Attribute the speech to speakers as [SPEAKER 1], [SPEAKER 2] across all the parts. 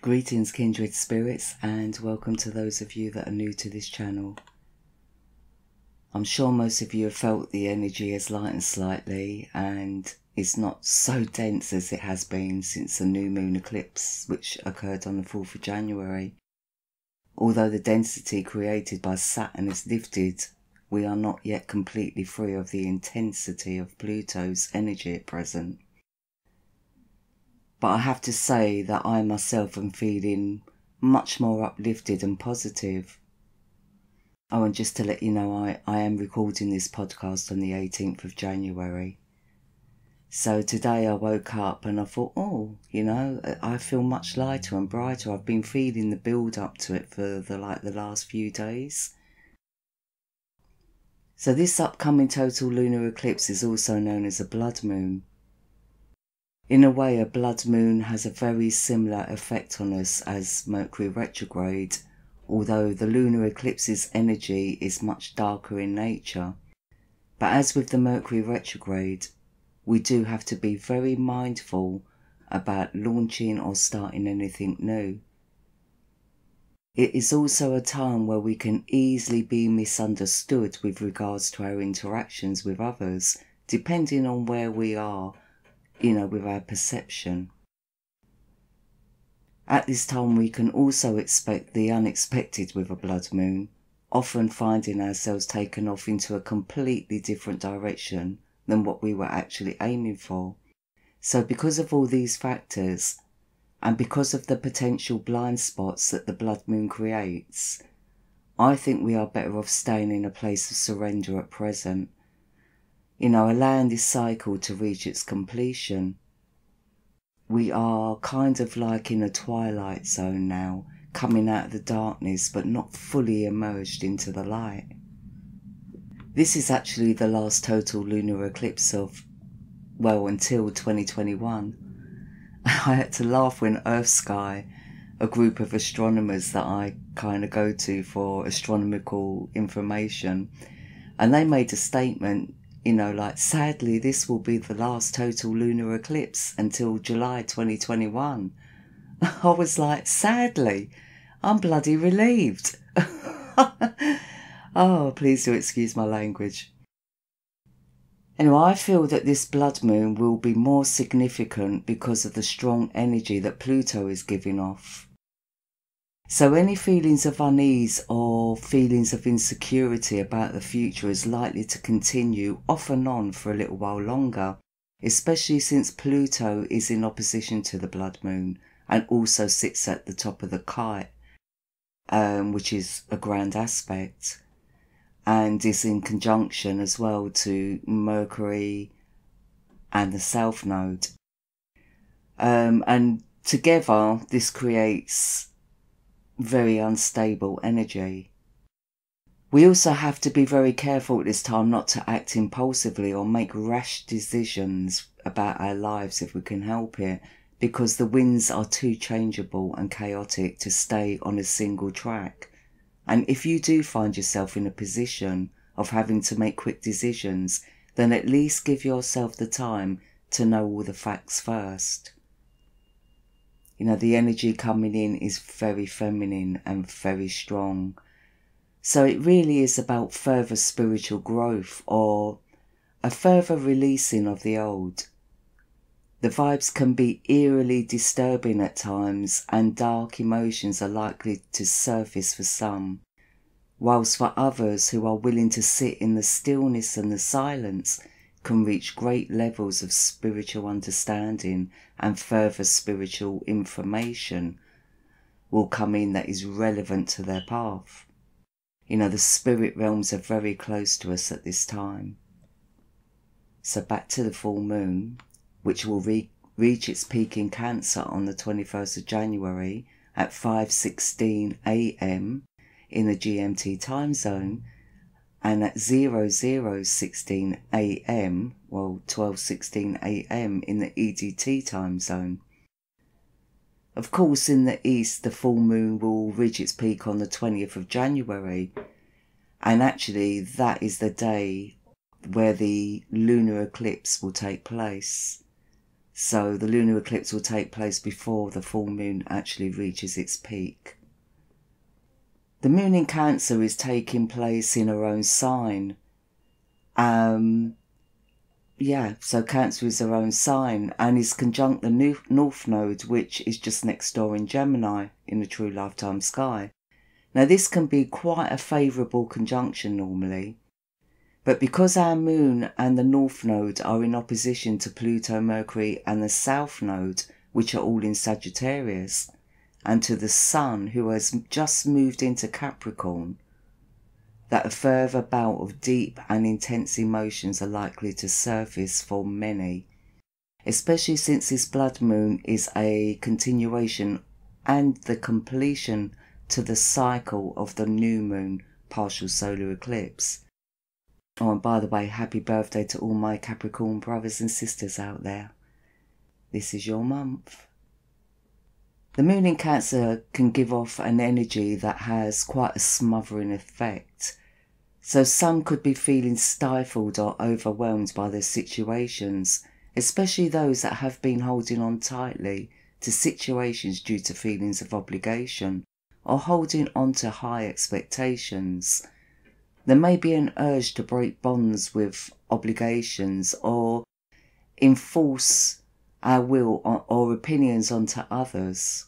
[SPEAKER 1] Greetings, kindred spirits, and welcome to those of you that are new to this channel. I'm sure most of you have felt the energy has lightened slightly and is not so dense as it has been since the new moon eclipse, which occurred on the 4th of January. Although the density created by Saturn is lifted, we are not yet completely free of the intensity of Pluto's energy at present. But I have to say that I myself am feeling much more uplifted and positive. Oh, and just to let you know, I am recording this podcast on the 18th of January. So today I woke up and I thought, I feel much lighter and brighter. I've been feeling the build up to it for the last few days. So this upcoming total lunar eclipse is also known as a blood moon. In a way, a blood moon has a very similar effect on us as Mercury retrograde, although the lunar eclipse's energy is much darker in nature. But as with the Mercury retrograde, we do have to be very mindful about launching or starting anything new. It is also a time where we can easily be misunderstood with regards to our interactions with others, depending on where we are, with our perception. At this time we can also expect the unexpected with a blood moon, often finding ourselves taken off into a completely different direction than what we were actually aiming for. So because of all these factors, and because of the potential blind spots that the blood moon creates, I think we are better off staying in a place of surrender at present, allowing this cycle to reach its completion. We are kind of like in a twilight zone now, coming out of the darkness but not fully emerged into the light. This is actually the last total lunar eclipse until 2021. I had to laugh when Earth Sky, a group of astronomers that I kind of go to for astronomical information, and they made a statement, sadly this will be the last total lunar eclipse until July 2021. I was like, sadly? I'm bloody relieved. Oh, please do excuse my language. Anyway, I feel that this blood moon will be more significant because of the strong energy that Pluto is giving off. So any feelings of unease or feelings of insecurity about the future is likely to continue off and on for a little while longer, especially since Pluto is in opposition to the blood moon and also sits at the top of the kite, which is a grand aspect, and is in conjunction as well to Mercury and the South Node. And together this creates very unstable energy. We also have to be very careful at this time not to act impulsively or make rash decisions about our lives if we can help it, because the winds are too changeable and chaotic to stay on a single track. And if you do find yourself in a position of having to make quick decisions, then at least give yourself the time to know all the facts first. The energy coming in is very feminine and very strong. So it really is about further spiritual growth or a further releasing of the old. The vibes can be eerily disturbing at times, and dark emotions are likely to surface for some, whilst for others who are willing to sit in the stillness and the silence can reach great levels of spiritual understanding, and further spiritual information will come in that is relevant to their path. The spirit realms are very close to us at this time. So back to the full moon, which will reach its peak in Cancer on the 21st of January at 5:16 AM in the GMT time zone, and at 00:16 AM, 12:16 AM in the EDT time zone. Of course, in the east, the full moon will reach its peak on the 20th of January, and actually that is the day where the lunar eclipse will take place. So the lunar eclipse will take place before the full moon actually reaches its peak. The moon in Cancer is taking place in her own sign. So Cancer is her own sign and is conjunct the North Node, which is just next door in Gemini in the true lifetime sky. Now this can be quite a favourable conjunction normally, but because our moon and the North Node are in opposition to Pluto, Mercury and the South Node, which are all in Sagittarius, and to the Sun, who has just moved into Capricorn, that a further bout of deep and intense emotions are likely to surface for many, especially since this blood moon is a continuation and the completion to the cycle of the new moon partial solar eclipse. Oh, and by the way, happy birthday to all my Capricorn brothers and sisters out there. This is your month. The moon in Cancer can give off an energy that has quite a smothering effect. So some could be feeling stifled or overwhelmed by their situations, especially those that have been holding on tightly to situations due to feelings of obligation or holding on to high expectations. There may be an urge to break bonds with obligations or enforce our will or opinions onto others.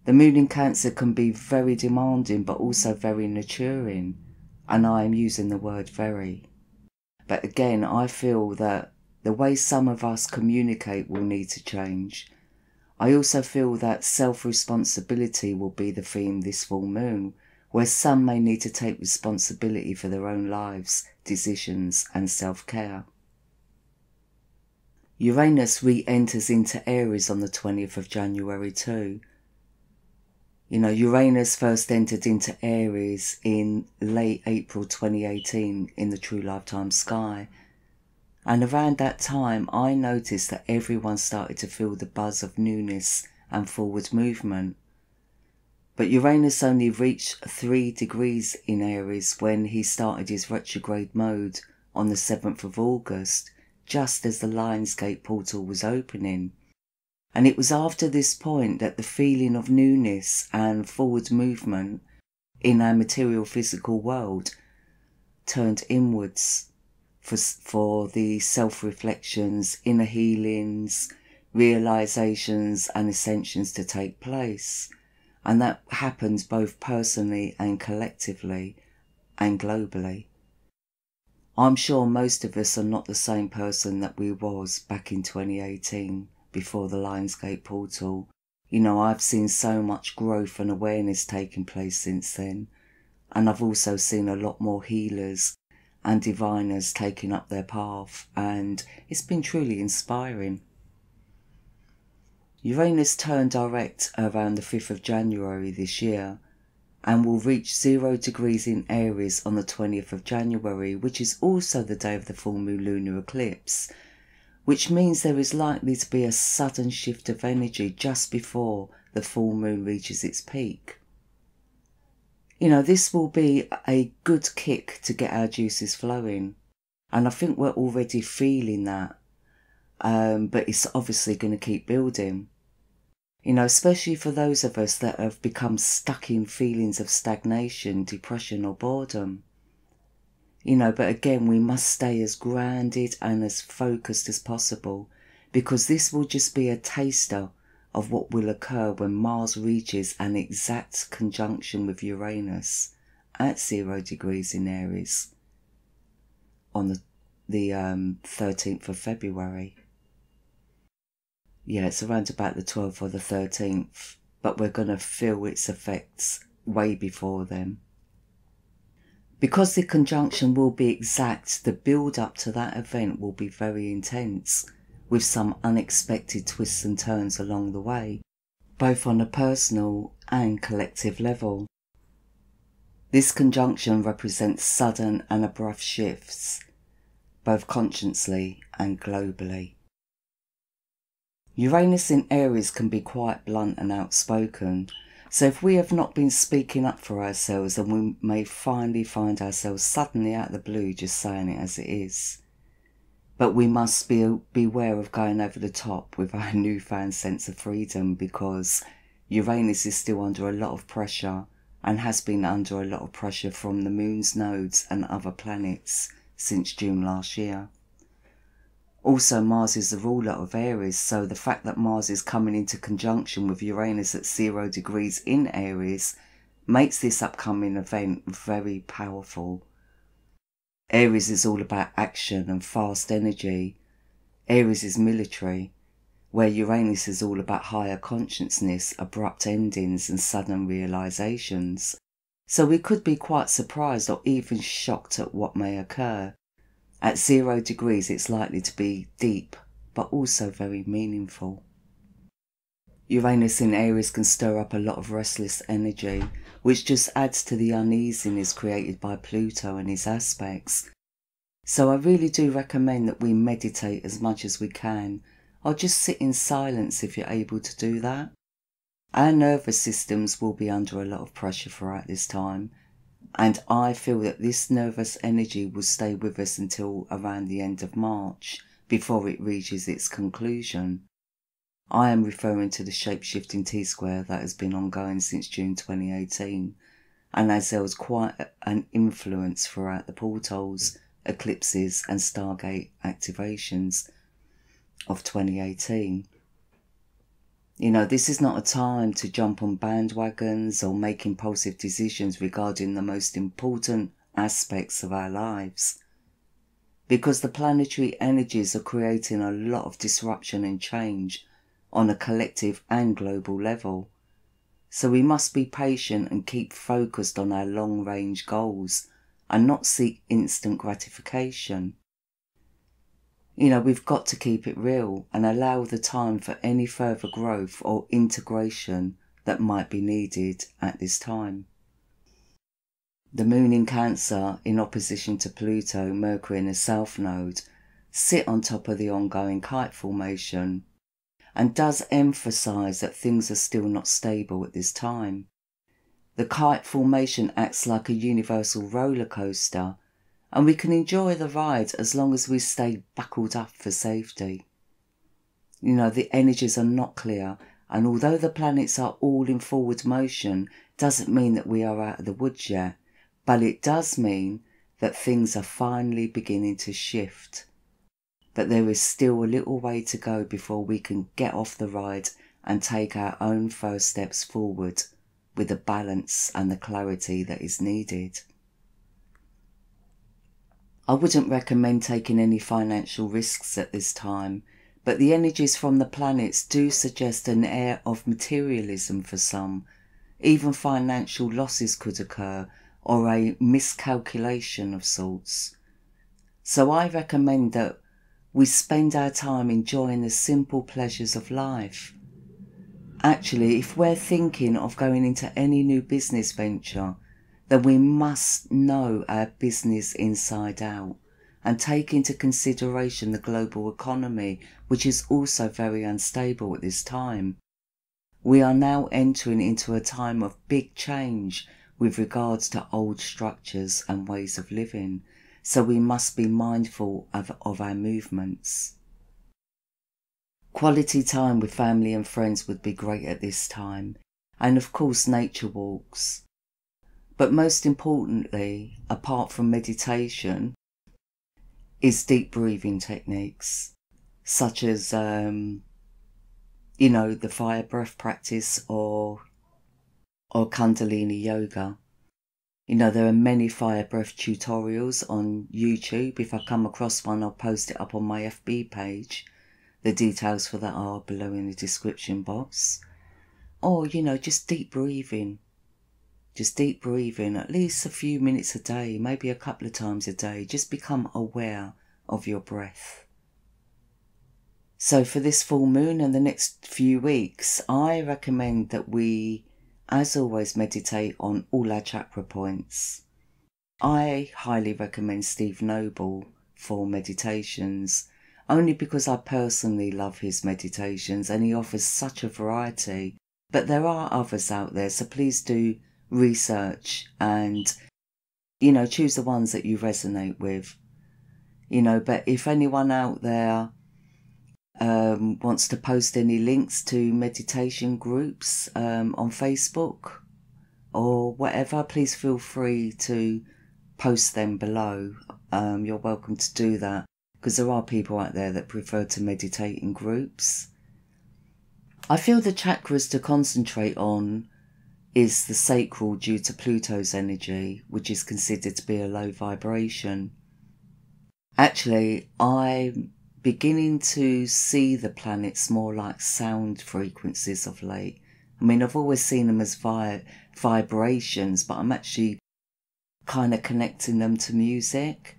[SPEAKER 1] The moon in Cancer can be very demanding but also very nurturing, and I am using the word very. But again, I feel that the way some of us communicate will need to change. I also feel that self-responsibility will be the theme this full moon, where some may need to take responsibility for their own lives, decisions and self-care. Uranus re-enters into Aries on the 20th of January too. You know, Uranus first entered into Aries in late April 2018 in the true lifetime sky. And around that time, I noticed that everyone started to feel the buzz of newness and forward movement. But Uranus only reached 3 degrees in Aries when he started his retrograde mode on the 7th of August, just as the Lionsgate portal was opening. And it was after this point that the feeling of newness and forward movement in our material physical world turned inwards for the self-reflections, inner healings, realizations and ascensions to take place. And that happens both personally and collectively and globally. I'm sure most of us are not the same person that we was back in 2018 before the Lionsgate portal. You know, I've seen so much growth and awareness taking place since then. And I've also seen a lot more healers and diviners taking up their path, and it's been truly inspiring. Uranus turned direct around the 5th of January this year and will reach 0 degrees in Aries on the 20th of January, which is also the day of the full moon lunar eclipse, which means there is likely to be a sudden shift of energy just before the full moon reaches its peak. You know, this will be a good kick to get our juices flowing, and I think we're already feeling that, but it's obviously going to keep building. You know, especially for those of us that have become stuck in feelings of stagnation, depression or boredom. You know, but again, we must stay as grounded and as focused as possible, because this will just be a taster of what will occur when Mars reaches an exact conjunction with Uranus at 0 degrees in Aries on the 13th of February. Yeah, it's around about the 12th or the 13th, but we're going to feel its effects way before then. Because the conjunction will be exact, the build-up to that event will be very intense, with some unexpected twists and turns along the way, both on a personal and collective level. This conjunction represents sudden and abrupt shifts, both consciously and globally. Uranus in Aries can be quite blunt and outspoken, so if we have not been speaking up for ourselves, then we may finally find ourselves suddenly out of the blue just saying it as it is. But we must beware of going over the top with our newfound sense of freedom, because Uranus is still under a lot of pressure and has been under a lot of pressure from the moon's nodes and other planets since June last year. Also, Mars is the ruler of Aries, so the fact that Mars is coming into conjunction with Uranus at 0 degrees in Aries makes this upcoming event very powerful. Aries is all about action and fast energy. Aries is military, where Uranus is all about higher consciousness, abrupt endings and sudden realizations. So we could be quite surprised or even shocked at what may occur. At 0 degrees it's likely to be deep, but also very meaningful. Uranus in Aries can stir up a lot of restless energy, which just adds to the uneasiness created by Pluto and his aspects. So I really do recommend that we meditate as much as we can, or just sit in silence if you're able to do that. Our nervous systems will be under a lot of pressure throughout this time, and I feel that this nervous energy will stay with us until around the end of March, before it reaches its conclusion. I am referring to the shape-shifting T-square that has been ongoing since June 2018, and as there was quite an influence throughout the portals, eclipses and Stargate activations of 2018. You know, this is not a time to jump on bandwagons or make impulsive decisions regarding the most important aspects of our lives, because the planetary energies are creating a lot of disruption and change on a collective and global level. So we must be patient and keep focused on our long-range goals and not seek instant gratification. You know, we've got to keep it real and allow the time for any further growth or integration that might be needed at this time. The moon in Cancer, in opposition to Pluto, Mercury in the south node, sit on top of the ongoing kite formation, and does emphasise that things are still not stable at this time. The kite formation acts like a universal roller coaster, and we can enjoy the ride as long as we stay buckled up for safety. You know, the energies are not clear, and although the planets are all in forward motion, doesn't mean that we are out of the woods yet, but it does mean that things are finally beginning to shift. But there is still a little way to go before we can get off the ride and take our own first steps forward with the balance and the clarity that is needed. I wouldn't recommend taking any financial risks at this time, but the energies from the planets do suggest an air of materialism for some. Even financial losses could occur, or a miscalculation of sorts. So I recommend that we spend our time enjoying the simple pleasures of life. Actually, if we're thinking of going into any new business venture, then we must know our business inside out and take into consideration the global economy, which is also very unstable at this time. We are now entering into a time of big change with regards to old structures and ways of living, so we must be mindful of our movements. Quality time with family and friends would be great at this time, and of course nature walks. But most importantly, apart from meditation, is deep breathing techniques, such as, the fire breath practice or Kundalini yoga. You know, there are many fire breath tutorials on YouTube. If I come across one, I'll post it up on my FB page. The details for that are below in the description box. Or, just deep breathing. Just deep breathing, at least a few minutes a day, maybe a couple of times a day. Just become aware of your breath. So for this full moon and the next few weeks, I recommend that we, as always, meditate on all our chakra points. I highly recommend Steve Noble for meditations, only because I personally love his meditations and he offers such a variety. But there are others out there, so please do research and, choose the ones that you resonate with. You know, but if anyone out there wants to post any links to meditation groups on Facebook or whatever, please feel free to post them below. You're welcome to do that, because there are people out there that prefer to meditate in groups. I feel the chakras to concentrate on is the sacral, due to Pluto's energy, which is considered to be a low vibration. Actually, I'm beginning to see the planets more like sound frequencies of late. I mean, I've always seen them as vibrations, but I'm actually kind of connecting them to music.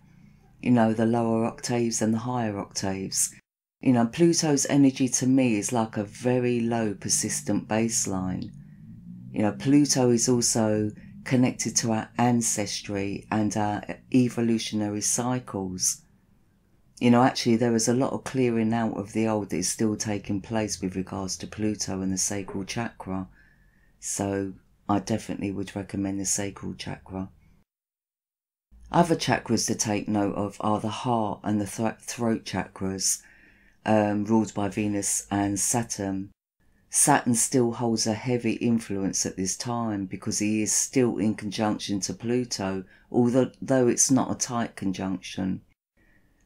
[SPEAKER 1] You know, the lower octaves and the higher octaves. You know, Pluto's energy to me is like a very low, persistent bass line. You know, Pluto is also connected to our ancestry and our evolutionary cycles. You know, actually there is a lot of clearing out of the old that is still taking place with regards to Pluto and the sacral chakra. So I definitely would recommend the sacral chakra. Other chakras to take note of are the heart and the throat chakras, ruled by Venus and Saturn. Saturn still holds a heavy influence at this time because he is still in conjunction to Pluto, although it's not a tight conjunction.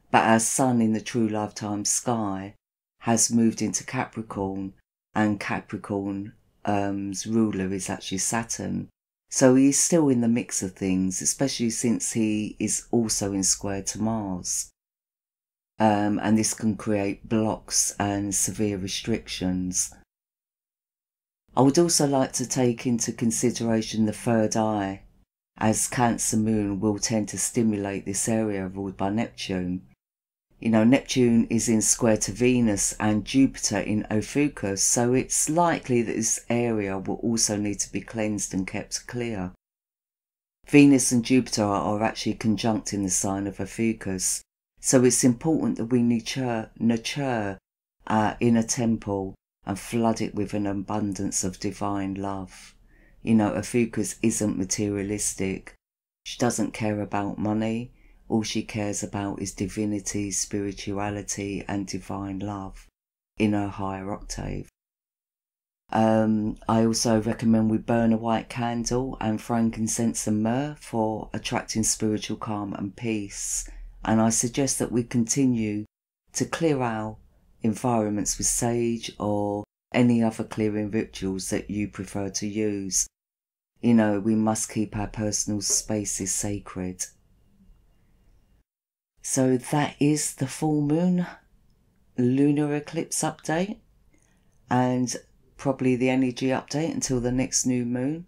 [SPEAKER 1] But our sun in the true lifetime sky has moved into Capricorn, and Capricorn's ruler is actually Saturn. So he's still in the mix of things, especially since he is also in square to Mars. And this can create blocks and severe restrictions. I would also like to take into consideration the third eye, as Cancer Moon will tend to stimulate this area ruled by Neptune. You know, Neptune is in square to Venus and Jupiter in Ophiuchus, so it's likely that this area will also need to be cleansed and kept clear. Venus and Jupiter are actually conjunct in the sign of Ophiuchus, so it's important that we nurture our inner temple and flood it with an abundance of divine love. You know, Ophiuchus isn't materialistic. She doesn't care about money. All she cares about is divinity, spirituality, and divine love in her higher octave. I also recommend we burn a white candle and frankincense and myrrh for attracting spiritual calm and peace. And I suggest that we continue to clear our environments with sage or any other clearing rituals that you prefer to use. You know, we must keep our personal spaces sacred. So that is the full moon lunar eclipse update, and probably the energy update until the next new moon.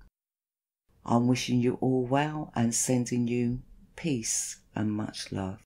[SPEAKER 1] I'm wishing you all well and sending you peace and much love.